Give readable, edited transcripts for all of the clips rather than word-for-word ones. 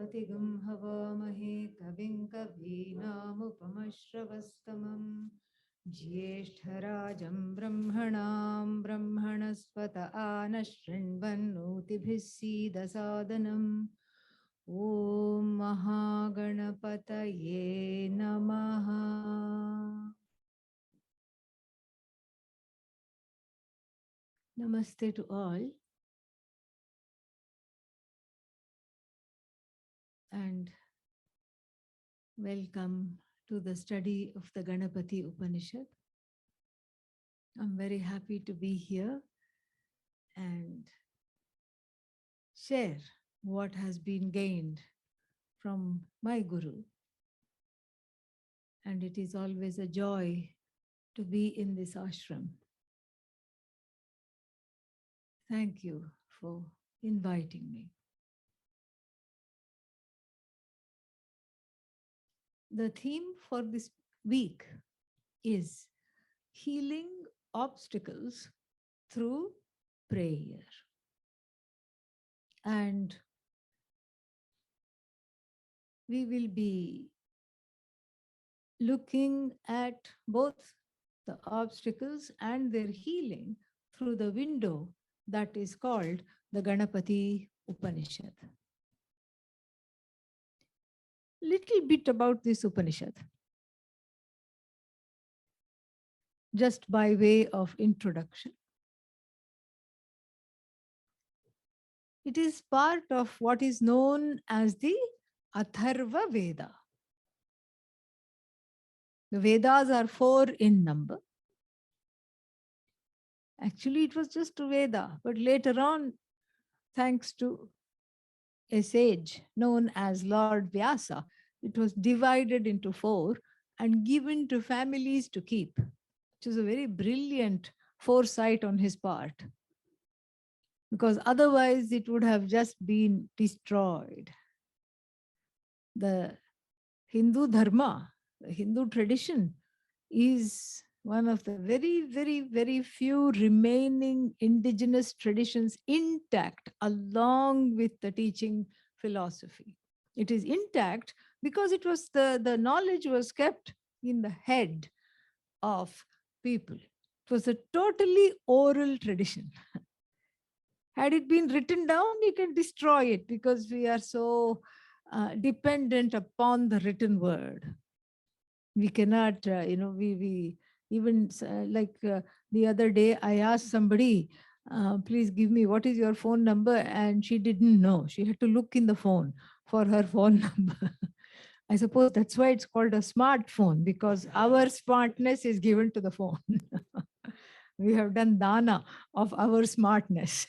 Satvatikum havamahe kavim kavinamupamashravastavam Jyeshtarajam brahmanam brahmanaspata anashrinvannotibhis sidasadanam Om Mahaganapataye Namaha. Namaste to all, and welcome to the study of the Ganapati-Upanishad. I'm very happy to be here and share what has been gained from my Guru. And it is always a joy to be in this ashram. Thank you for inviting me. The theme for this week is healing obstacles through prayer. And we will be looking at both the obstacles and their healing through the window that is called the Ganapati-Upanishad. Little bit about this Upanishad, just by way of introduction. It is part of what is known as the Atharva Veda. The Vedas are 4 in number. Actually, it was just a Veda, but later on, thanks to a sage known as Lord Vyasa, it was divided into 4 and given to families to keep, which is a very brilliant foresight on his part, because otherwise it would have just been destroyed. The Hindu dharma, the Hindu tradition, is one of the very, very, very few remaining indigenous traditions intact along with the teaching philosophy. It is intact because it was the knowledge was kept in the head of people. It was a totally oral tradition. Had it been written down, you can destroy it because we are so dependent upon the written word. We cannot, we even the other day, I asked somebody, please give me what is your phone number, and she didn't know. She had to look in the phone for her phone number. I suppose that's why it's called a smartphone, because our smartness is given to the phone. We have done dana of our smartness.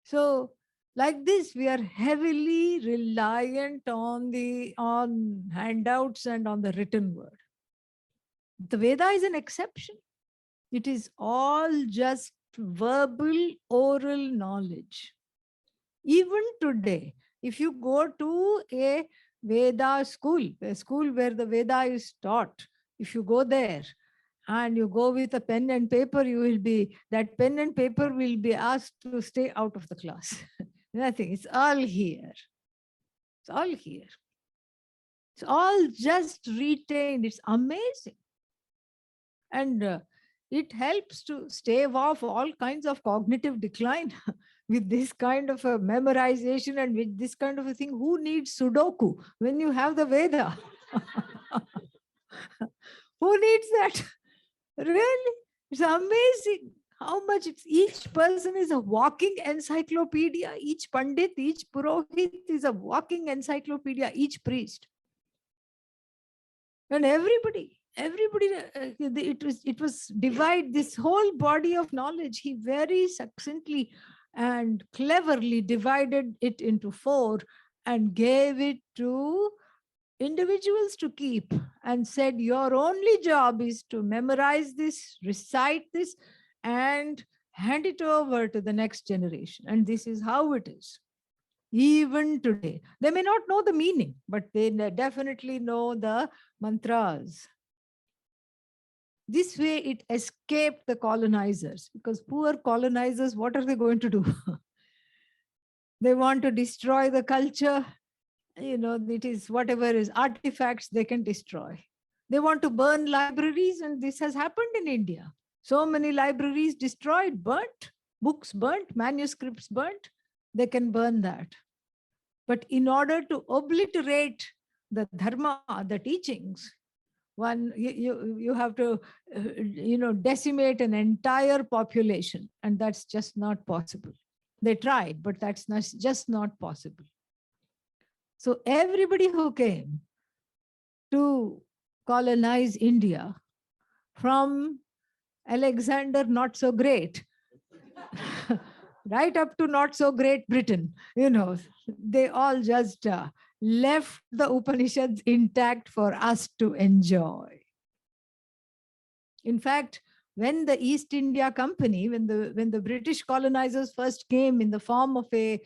So like this, we are heavily reliant on handouts and on the written word. The Veda is an exception. It is all just verbal, oral knowledge. Even today, if you go to a Veda school, a school where the Veda is taught, if you go there and you go with a pen and paper, that pen and paper will be asked to stay out of the class. Nothing, it's all here. It's all here. It's all just retained. It's amazing. And it helps to stave off all kinds of cognitive decline with this kind of a memorization and with this kind of a thing. Who needs Sudoku when you have the Veda? Who needs that? Really? It's amazing how much each person is a walking encyclopedia. Each Pandit, each Purohit is a walking encyclopedia, each priest. And everybody, it was divide this whole body of knowledge. He very succinctly and cleverly divided it into 4 and gave it to individuals to keep, and said, your only job is to memorize this, recite this, and hand it over to the next generation. And this is how it is. Even today, they may not know the meaning, but they definitely know the mantras. This way it escaped the colonizers, because poor colonizers, what are they going to do? They want to destroy the culture. It is whatever is artifacts they can destroy. They want to burn libraries, and this has happened in India. So many libraries destroyed, burnt, books burnt, manuscripts burnt. They can burn that. But in order to obliterate the dharma, the teachings, you have to decimate an entire population, and that's just not possible. They tried, but that's just not possible. So everybody who came to colonize India, from Alexander not so great right up to not so great Britain, they all just left the Upanishads intact for us to enjoy. In fact, when the East India Company, when the British colonizers first came in the form of a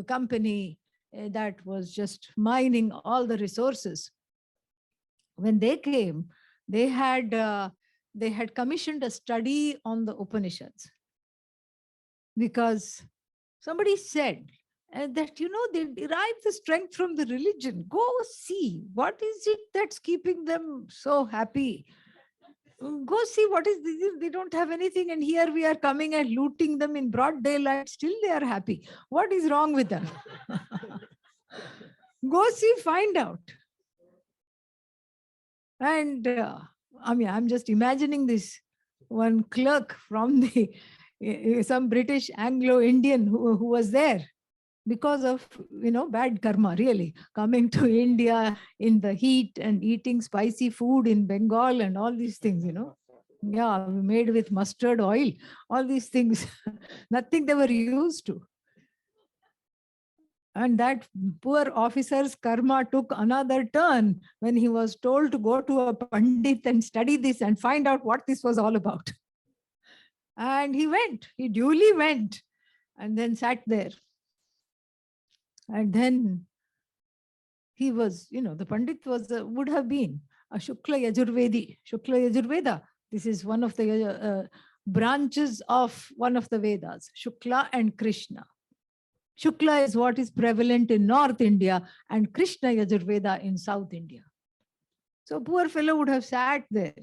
company that was just mining all the resources, when they came, they had commissioned a study on the Upanishads, because somebody said that they derive the strength from the religion. Go see what is it that's keeping them so happy. Go see what is this. They don't have anything, and here we are coming and looting them in broad daylight. Still they are happy. What is wrong with them? Go see, find out. And I'm just imagining this one clerk from the some British Anglo-Indian who was there because of bad karma, really, coming to India in the heat and eating spicy food in Bengal and all these things, made with mustard oil, all these things, nothing they were used to. And that poor officer's karma took another turn when he was told to go to a Pandit and study this and find out what this was all about. And he duly went, and then sat there. And then he was, the Pandit would have been a Shukla Yajurveda. This is one of the branches of one of the Vedas, Shukla and Krishna. Shukla is what is prevalent in North India, and Krishna Yajurveda in South India. So poor fellow would have sat there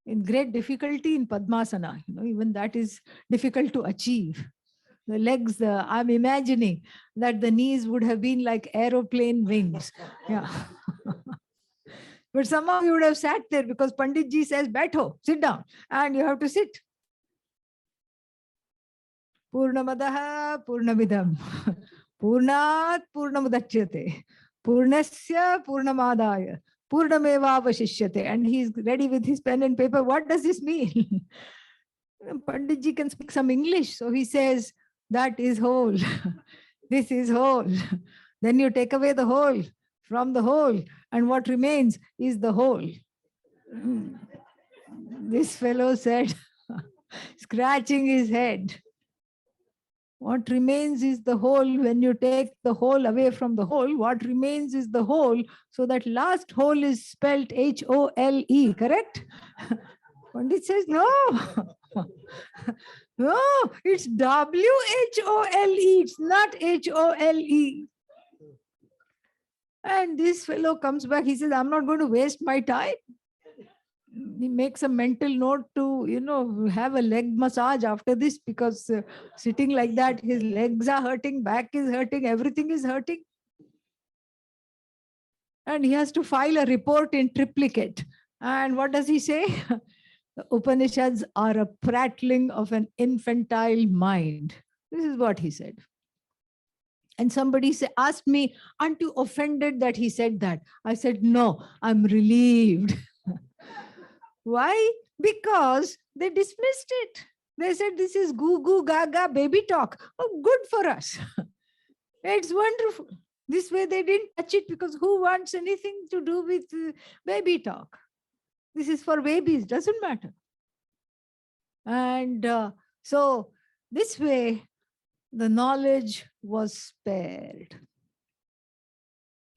in great difficulty in Padmasana. Even that is difficult to achieve. The legs, I'm imagining that the knees would have been like aeroplane wings. Yeah. But somehow you would have sat there because Panditji says, "Baitho, sit down," and you have to sit. Purnamadaha Purnamidam Purnat Purnamudachyate Purnasya Purnamadaya Purnameva Vashishyate. And he's ready with his pen and paper. What does this mean? Panditji can speak some English, so he says, that is whole. This is whole. Then you take away the whole from the whole, and what remains is the whole. This fellow said, scratching his head, what remains is the whole. When you take the whole away from the whole, what remains is the whole. So that last whole is spelled H-O-L-E, correct? Pandit says, no. No, it's W-H-O-L-E. It's not H-O-L-E. And this fellow comes back. He says, I'm not going to waste my time. He makes a mental note to, have a leg massage after this, because sitting like that, his legs are hurting, back is hurting, everything is hurting. And he has to file a report in triplicate. And what does he say? The Upanishads are a prattling of an infantile mind. This is what he said. And somebody asked me, aren't you offended that he said that? I said, no, I'm relieved. Why? Because they dismissed it. They said, this is goo goo gaga baby talk. Oh, good for us. It's wonderful. This way they didn't touch it, because who wants anything to do with baby talk? This is for babies, doesn't matter. And so this way, the knowledge was spared.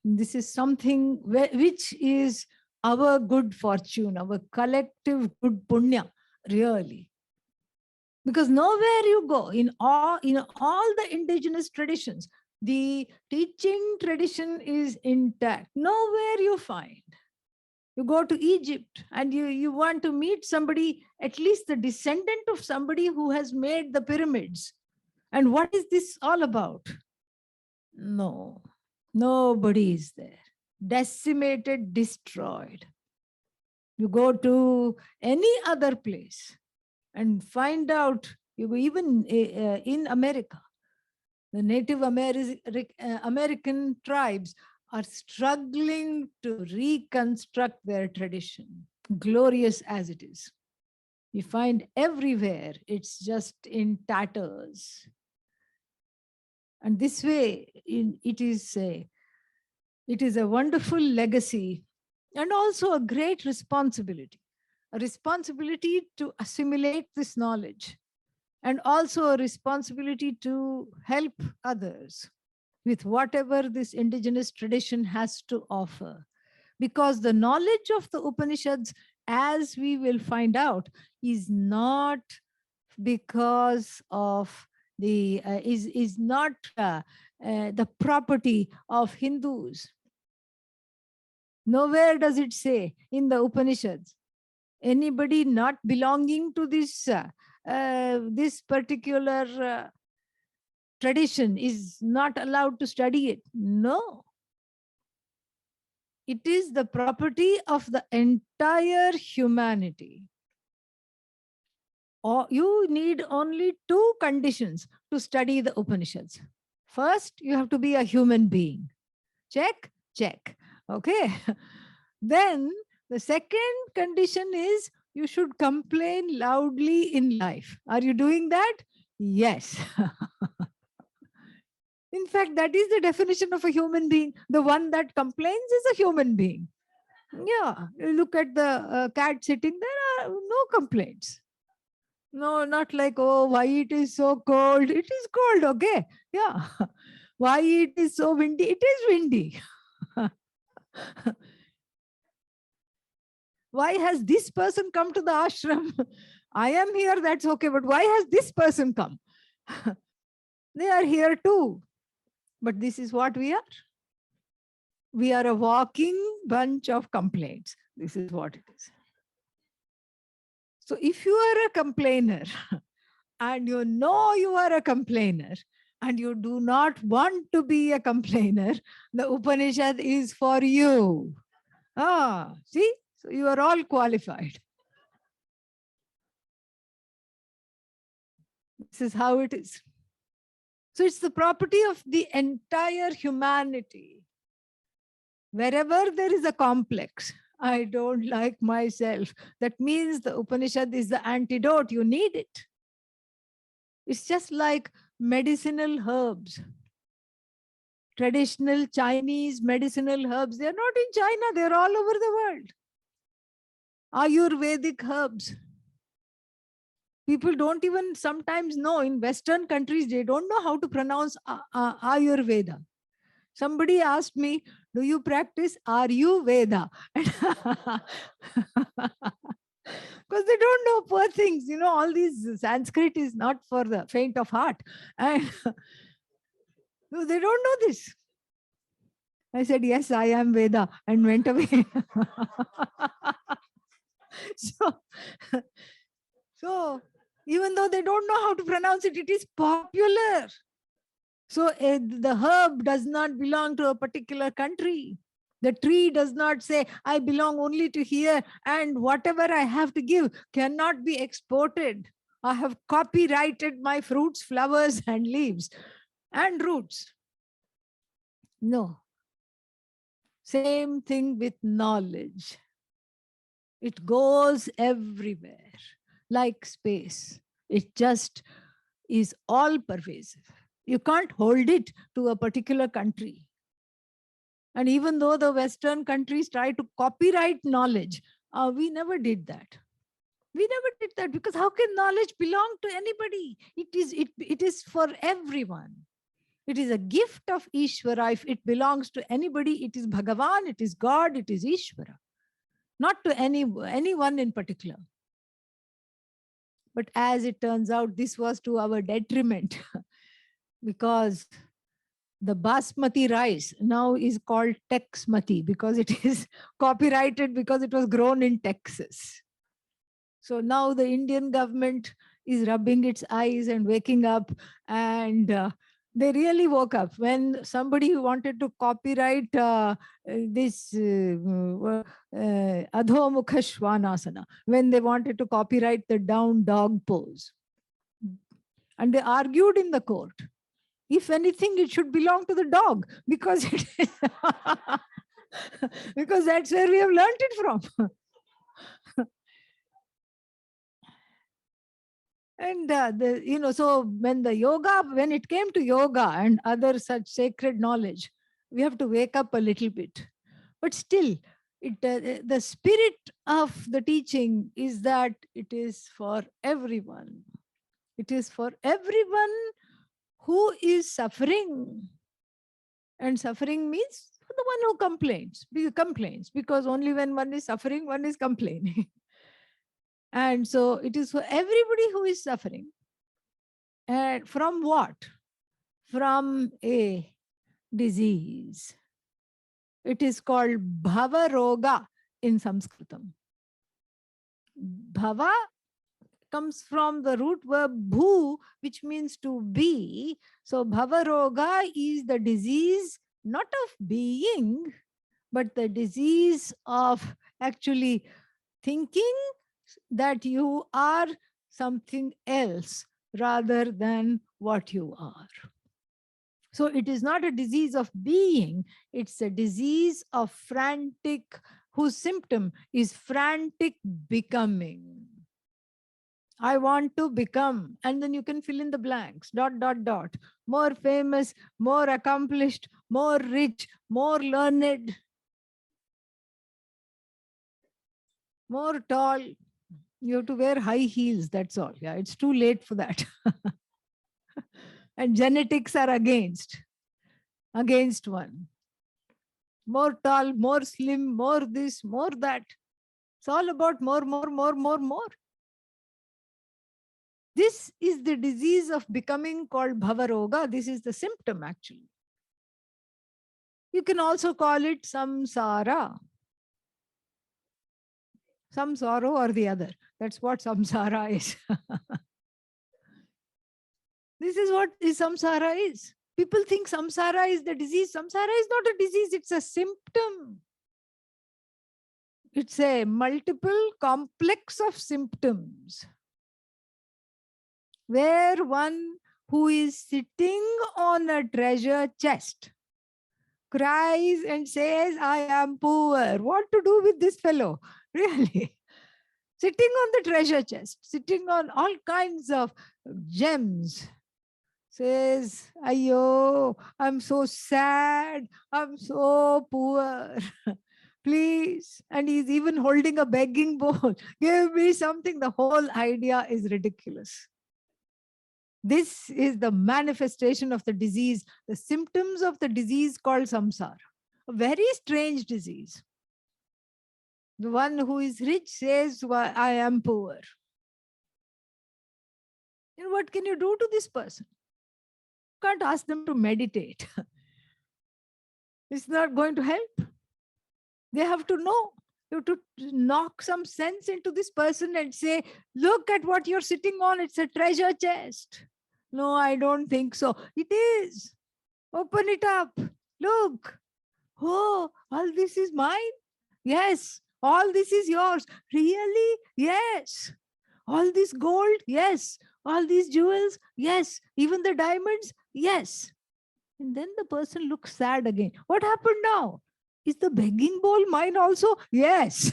This is something which is our good fortune, our collective good punya, really. Because nowhere you go, in all the indigenous traditions, The teaching tradition is intact. Nowhere you find. You go to Egypt and you want to meet somebody, at least the descendant of somebody who has made the pyramids. And what is this all about? No, nobody is there. Decimated, destroyed. You go to any other place and find out, you go even in America, the Native American tribes are struggling to reconstruct their tradition, glorious as it is. You find everywhere, it's just in tatters. And this way, it is a wonderful legacy and also a great responsibility. A responsibility to assimilate this knowledge, and also a responsibility to help others with whatever this indigenous tradition has to offer. Because the knowledge of the Upanishads, as we will find out, is not because of is not the property of Hindus. Nowhere does it say in the Upanishads, anybody not belonging to this particular tradition is not allowed to study it. No. It is the property of the entire humanity. Or you need only two conditions to study the Upanishads. First, you have to be a human being. Check, check. Okay. Then the second condition is you should complain loudly in life. Are you doing that? Yes. In fact, that is the definition of a human being. The one that complains is a human being. Yeah, you look at the cat sitting there, no complaints. No, not like, oh, why it is so cold. It is cold, okay? Yeah. Why it is so windy? It is windy. Why has this person come to the ashram? I am here, that's okay, but why has this person come? They are here too. But this is what we are. We are a walking bunch of complaints. This is what it is. So if you are a complainer and you know you are a complainer and you do not want to be a complainer, the Upanishad is for you. See? So you are all qualified. This is how it is. So it's the property of the entire humanity. Wherever there is a complex, I don't like myself, that means the Upanishad is the antidote. You need it. It's just like medicinal herbs. Traditional Chinese medicinal herbs, they're not in China, they're all over the world. Ayurvedic herbs. People don't even sometimes know, in Western countries, they don't know how to pronounce Ayurveda. Somebody asked me, do you practice Ayurveda? Because they don't know, poor things. You know, all these Sanskrit is not for the faint of heart. And no, they don't know this. I said, yes, I am Veda, and went away. So even though they don't know how to pronounce it, it is popular. So the herb does not belong to a particular country. The tree does not say, I belong only to here, and whatever I have to give cannot be exported. I have copyrighted my fruits, flowers, and leaves and roots. No. Same thing with knowledge. It goes everywhere, like space. It just is all pervasive. You can't hold it to a particular country. And even though the Western countries try to copyright knowledge, we never did that. We never did that, because how can knowledge belong to anybody? It is for everyone. It is a gift of Ishvara. If it belongs to anybody, it is Bhagavan, it is God, it is Ishvara. Not to anyone in particular. But as it turns out, this was to our detriment because The basmati rice now is called Texmati because it is copyrighted because it was grown in Texas. So now the Indian government is rubbing its eyes and waking up, and they really woke up when somebody wanted to copyright this Adhomukha Shvanasana, when they wanted to copyright the down dog pose. And they argued in the court. If anything, it should belong to the dog because it is because that's where we have learned it from. And so when it came to yoga and other such sacred knowledge, we have to wake up a little bit. But still, the spirit of the teaching is that it is for everyone. It is for everyone who is suffering. And suffering means the one who complains, because only when one is suffering, one is complaining. And so it is for everybody who is suffering. And from what? From a disease. It is called bhava roga in Sanskritam. Bhava comes from the root verb bhu, which means to be. So bhava roga is the disease not of being, but the disease of actually thinking that you are something else rather than what you are. So it is not a disease of being, it's a disease of frantic, whose symptom is frantic becoming. I want to become, and then you can fill in the blanks, ... More famous, more accomplished, more rich, more learned, more tall. You have to wear high heels, that's all. Yeah, it's too late for that. And genetics are against one. More tall, more slim, more this, more that. It's all about more. This is the disease of becoming called bhavaroga. This is the symptom actually. You can also call it saṃsāra. Some sorrow or the other. That's what saṃsāra is. This is what saṃsāra is. People think saṃsāra is the disease. Saṃsāra is not a disease, it's a symptom. It's a multiple complex of symptoms where one who is sitting on a treasure chest cries and says, I am poor. What to do with this fellow? Really? Sitting on the treasure chest, sitting on all kinds of gems, says, Ayo, I'm so sad, I'm so poor. Please. And he's even holding a begging bowl. Give me something. The whole idea is ridiculous. This is the manifestation of the disease, the symptoms of the disease called samsara. A very strange disease. The one who is rich says, well, I am poor. And what can you do to this person? You can't ask them to meditate. It's not going to help. They have to know. You have to knock some sense into this person and say, look at what you're sitting on. It's a treasure chest. No, I don't think so. It is. Open it up. Look. Oh, all this is mine? Yes. All this is yours. Really? Yes. All this gold? Yes. All these jewels? Yes. Even the diamonds? Yes. And then the person looks sad again. What happened now? Is the begging bowl mine also? Yes.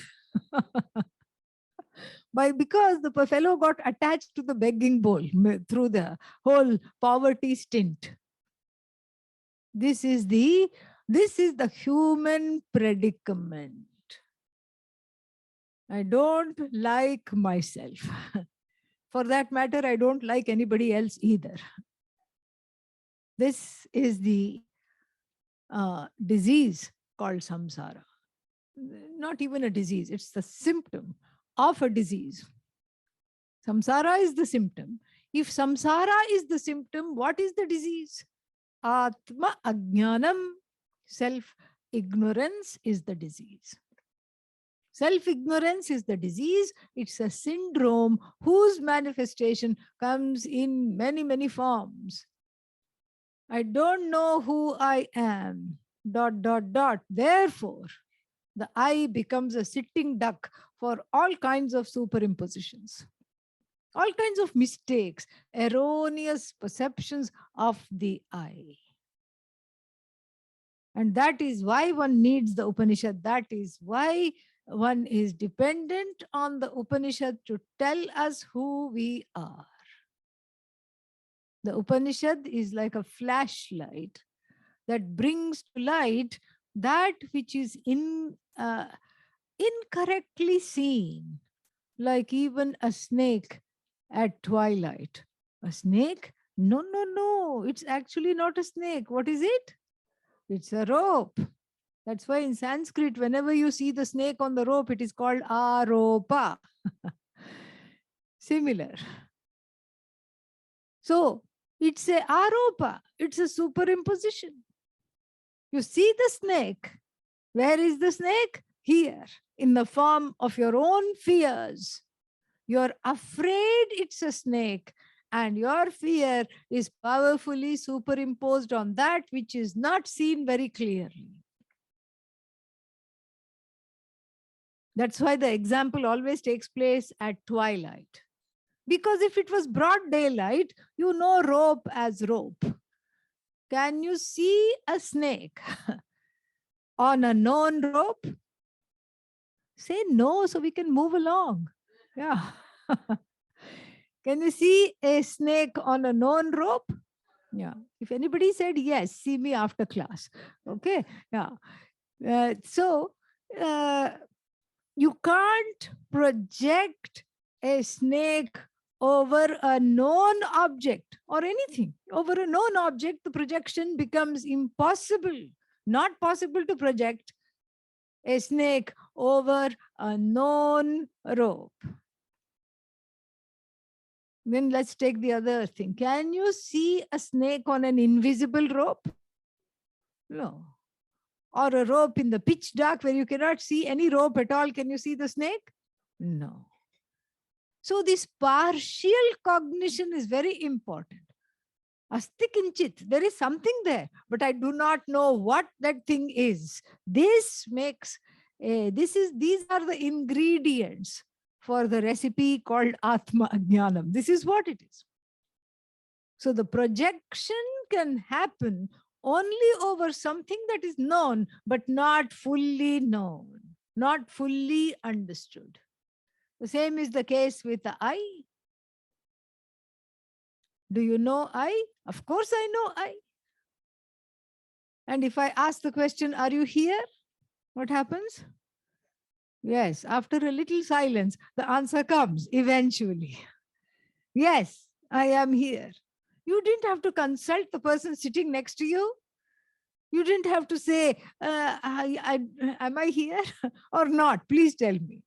Because the fellow got attached to the begging bowl through the whole poverty stint. This is the human predicament. I don't like myself. For that matter, I don't like anybody else either. This is the disease called samsara. Not even a disease, it's the symptom of a disease. Samsara is the symptom. If samsara is the symptom, what is the disease? Atma Ajnanam, self-ignorance is the disease. Self-ignorance is the disease. It's a syndrome whose manifestation comes in many, many forms. I don't know who I am, ... Therefore, the I becomes a sitting duck for all kinds of superimpositions, all kinds of mistakes, erroneous perceptions of the I. And that is why one needs the Upanishad. That is why one is dependent on the Upanishad to tell us who we are. The Upanishad is like a flashlight that brings to light that which is incorrectly seen, like even a snake at twilight. A snake? No, no, no. It's actually not a snake. What is it? It's a rope. That's why in Sanskrit, whenever you see the snake on the rope, it is called aropa. Similar. So it's a aropa. It's a superimposition. You see the snake. Where is the snake? Here, in the form of your own fears. You're afraid it's a snake, and your fear is powerfully superimposed on that which is not seen very clearly. That's why the example always takes place at twilight. Because if it was broad daylight, you know rope as rope. Can you see a snake on a known rope? Say no so we can move along. Yeah. Can you see a snake on a known rope? Yeah. If anybody said yes, see me after class. Okay. Yeah. So you can't project a snake over a known object or anything. Over a known object, the projection becomes impossible. Not possible to project a snake over a known rope. Then let's take the other thing. Can you see a snake on an invisible rope? No. Or a rope in the pitch dark where you cannot see any rope at all. Can you see the snake? No. So this partial cognition is very important. Asti kinchit, there is something there, but I do not know what that thing is. This makes, these are the ingredients for the recipe called Atma Ajnanam. This is what it is. So the projection can happen only over something that is known, but not fully known, not fully understood. The same is the case with the I. Do you know I? Of course I know I. And if I ask the question, are you here? What happens? Yes, after a little silence, the answer comes eventually. Yes, I am here. You didn't have to consult the person sitting next to you. You didn't have to say, am I here or not? Please tell me.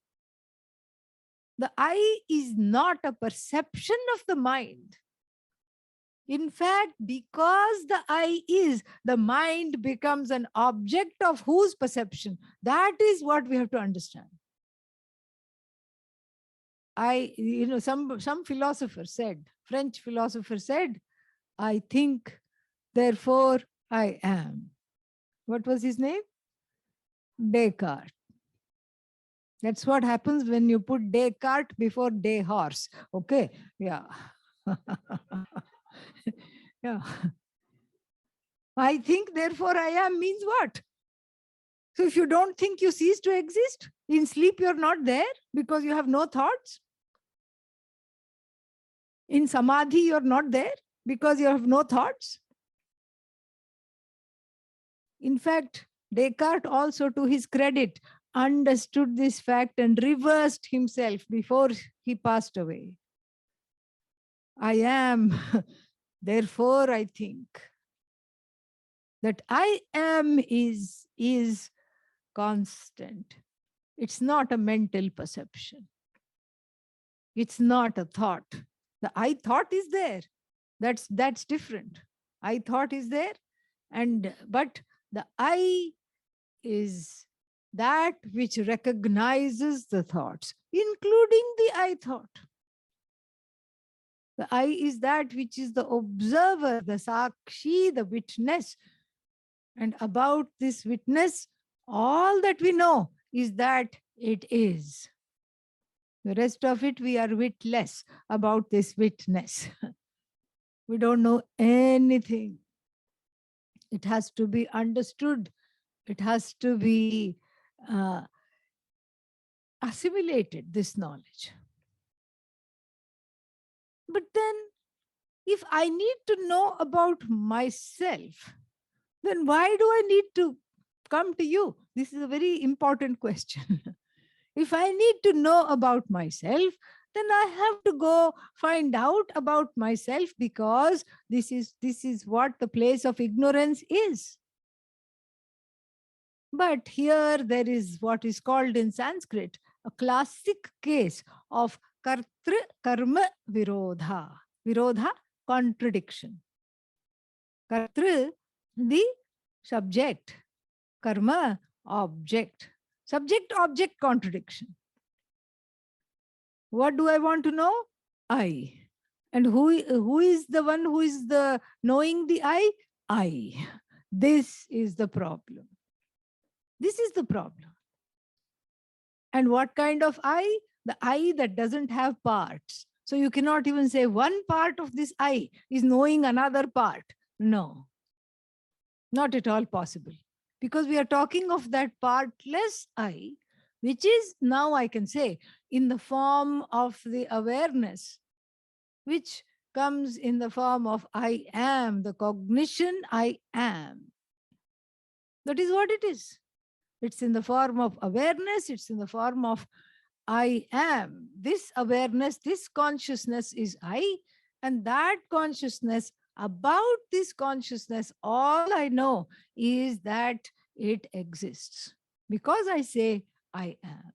The I is not a perception of the mind. In fact, because the I is, the mind becomes an object of whose perception? That is what we have to understand. Some philosopher said, French philosopher said, I think, therefore I am. What was his name? Descartes. That's what happens when you put Descartes before day horse. Okay. Yeah. Yeah. I think, therefore I am means what? So if you don't think, you cease to exist. In sleep, you're not there because you have no thoughts. In samadhi, you're not there because you have no thoughts. In fact, Descartes also, to his credit, understood this fact and reversed himself before he passed away. I am, therefore I think. That I am is constant. It's not a mental perception. It's not a thought. The I thought is there. That's different. I thought is there. But the I is that which recognizes the thoughts, including the I thought. The I is that which is the observer, the sakshi, the witness. And about this witness, all that we know is that it is. The rest of it, we are witless about this witness. We don't know anything. It has to be understood. It has to be assimilated, this knowledge. But then, if I need to know about myself, then why do I need to come to you? This is a very important question. If I need to know about myself, then I have to go find out about myself, because this is what the place of ignorance is. But here there is what is called in Sanskrit a classic case of kartri karma virodha. Virodha, contradiction. Kartri, the subject. Karma, object. Subject object contradiction. What do I want to know? I. And who is the one who is the knowing the I? I. This is the problem. This is the problem. And what kind of I? The I that doesn't have parts. So you cannot even say one part of this I is knowing another part. No, not at all possible. Because we are talking of that partless I, which is, now I can say, in the form of the awareness, which comes in the form of I am, the cognition I am. That is what it is. It's in the form of awareness, it's in the form of I am. This awareness, this consciousness is I, and that consciousness, about this consciousness, all I know is that it exists. Because I say I am.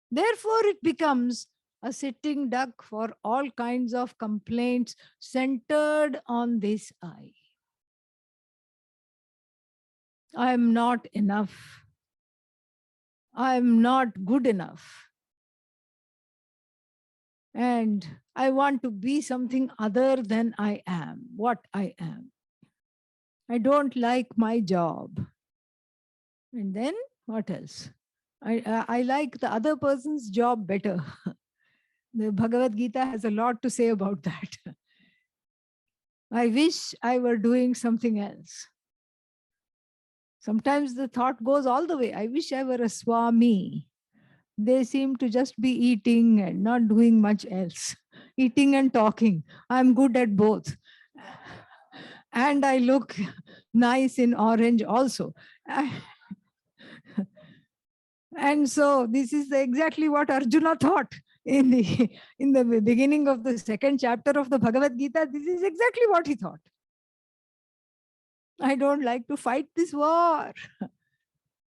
Therefore, it becomes a sitting duck for all kinds of complaints centered on this I. I am not enough. I am not good enough. And I want to be something other than I am, what I am. I don't like my job. And then what else? I like the other person's job better. The Bhagavad Gita has a lot to say about that. I wish I were doing something else. Sometimes the thought goes all the way. I wish I were a Swami. They seem to just be eating and not doing much else. Eating and talking. I'm good at both. And I look nice in orange also. And so this is exactly what Arjuna thought in the beginning of the second chapter of the Bhagavad Gita. This is exactly what he thought. I don't like to fight this war.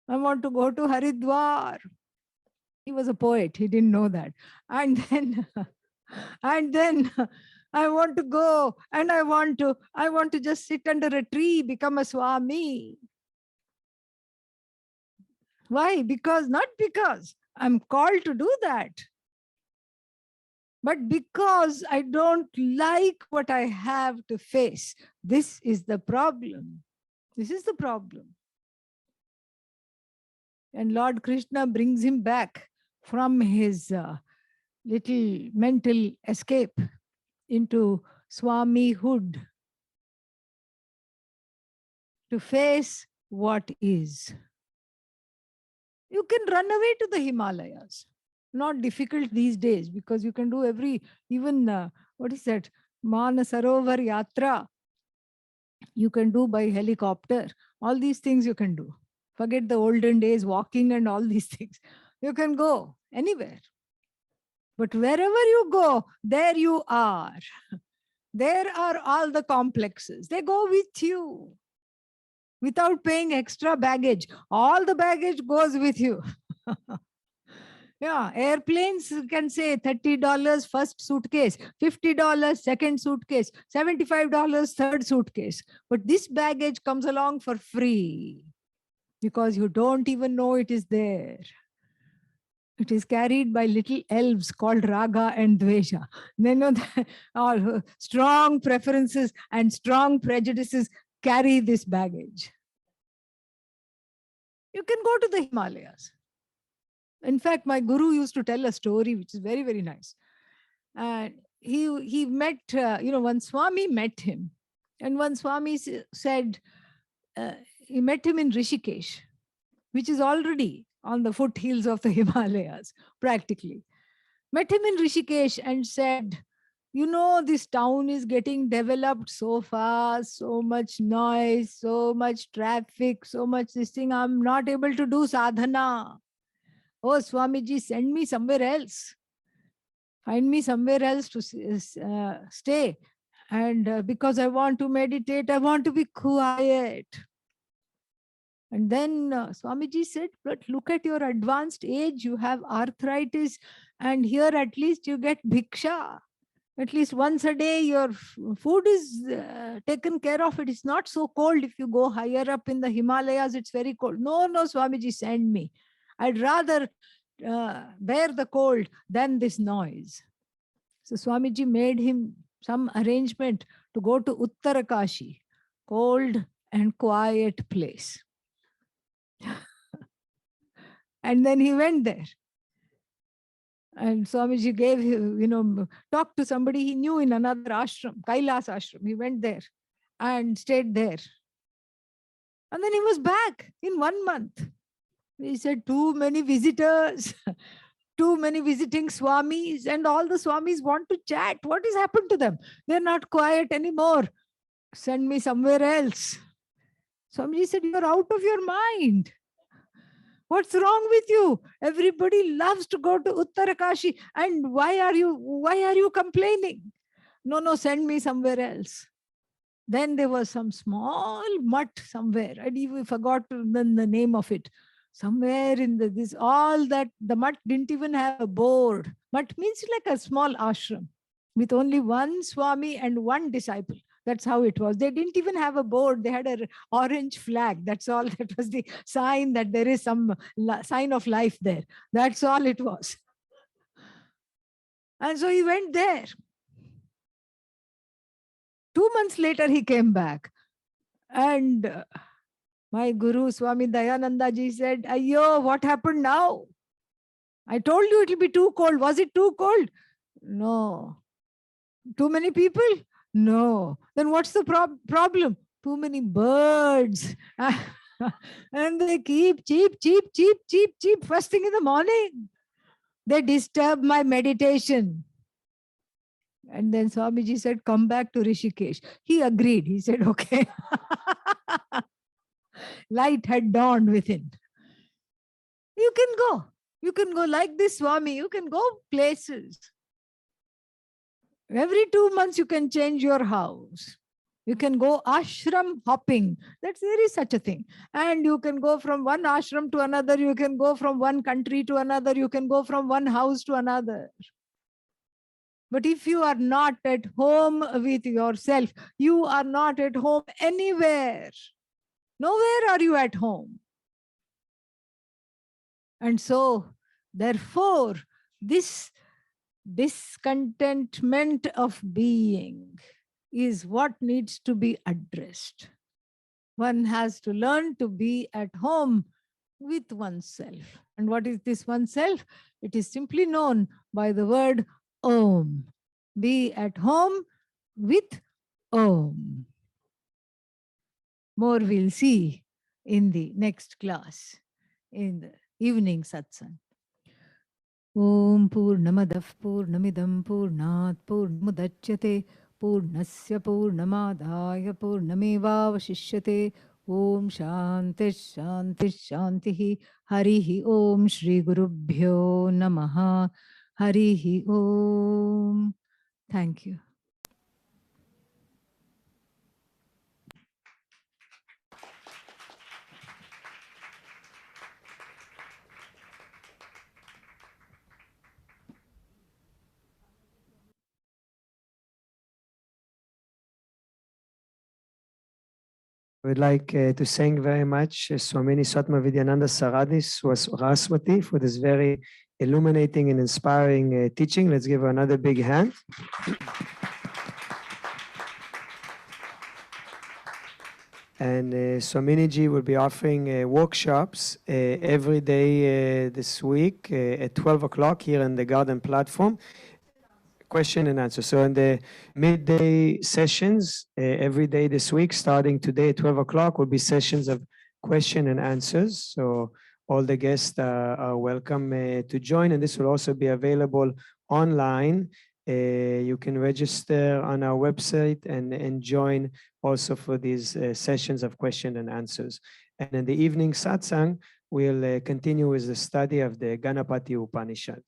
I want to go to Haridwar. He was a poet. He didn't know that. And then I want to go and I want to just sit under a tree, become a Swami. Why? Not because I'm called to do that, but because I don't like what I have to face. This is the problem. This is the problem. And Lord Krishna brings him back from his little mental escape into Swamihood to face what is. You can run away to the Himalayas. Not difficult these days, because you can do what is that? Manasarovar Yatra. You can do by helicopter. All these things you can do. Forget the olden days, walking and all these things. You can go anywhere. But wherever you go, there you are. There are all the complexes. They go with you without paying extra baggage. All the baggage goes with you. Yeah, airplanes can say $30 first suitcase, $50 second suitcase, $75 third suitcase. But this baggage comes along for free because you don't even know it is there. It is carried by little elves called Raga and Dvesha. They know that all strong preferences and strong prejudices carry this baggage. You can go to the Himalayas. In fact, my guru used to tell a story which is very, very nice. And he met, one Swami met him. And one Swami said, he met him in Rishikesh, which is already on the foothills of the Himalayas, practically. Met him in Rishikesh and said, this town is getting developed so fast, so much noise, so much traffic, so much this thing. I'm not able to do sadhana. Oh, Swamiji, send me somewhere else. Find me somewhere else to stay. And because I want to meditate, I want to be quiet. And then Swamiji said, but look at your advanced age. You have arthritis. And here at least you get bhiksha. At least once a day, your food is taken care of. It is not so cold. If you go higher up in the Himalayas, it's very cold. No, Swamiji, send me. I'd rather bear the cold than this noise. So Swamiji made him some arrangement to go to Uttarakashi, cold and quiet place. And then he went there. And Swamiji gave him, talked to somebody he knew in another ashram, Kailas ashram. He went there and stayed there. And then he was back in 1 month. He said, too many visitors, too many visiting Swamis, and all the Swamis want to chat. What has happened to them? They're not quiet anymore. Send me somewhere else. Swamiji said, you're out of your mind. What's wrong with you? Everybody loves to go to Uttarakashi. And why are you complaining? No, send me somewhere else. Then there was some small mutt somewhere. I even forgot the name of it. Somewhere in the mutt didn't even have a board. Mutt means like a small ashram with only one Swami and one disciple. That's how it was. They didn't even have a board. They had an orange flag. That's all. That was the sign that there is some sign of life there. That's all it was. And so he went there. 2 months later, he came back. And my guru, Swami Dayananda ji said, Ayyo, what happened now? I told you it will be too cold. Was it too cold? No. Too many people? No. Then what's the problem? Too many birds. And they keep cheep first thing in the morning. They disturb my meditation. And then Swamiji said, come back to Rishikesh. He agreed. He said, okay. Light had dawned within. You can go. You can go like this, Swami. You can go places. Every 2 months, you can change your house. You can go ashram hopping. There is such a thing. And you can go from one ashram to another. You can go from one country to another. You can go from one house to another. But if you are not at home with yourself, you are not at home anywhere. Nowhere are you at home. And so, therefore, this discontentment of being is what needs to be addressed. One has to learn to be at home with oneself. And what is this oneself? It is simply known by the word Om. Be at home with Om. More we'll see in the next class, in the evening satsang. Om Purnamadav Purnamidam Purnat Purnamudachyate Purnasya Purnamadaya Purnamevavashishyate Om Shanti Shanti Shanti Harihi Om Shri Gurubhyo Namaha Harihi Om. Thank you. I would like to thank very much Swamini Svatmavidyananda Saraswati for this very illuminating and inspiring teaching. Let's give her another big hand. And Swaminiji will be offering workshops every day this week at 12 o'clock here on the Garden platform. Question and answer. So in the midday sessions, every day this week, starting today at 12 o'clock, will be sessions of question and answers. So all the guests are welcome to join, and this will also be available online. You can register on our website and join also for these sessions of question and answers. And in the evening satsang, we'll continue with the study of the Ganapati-Upanishad.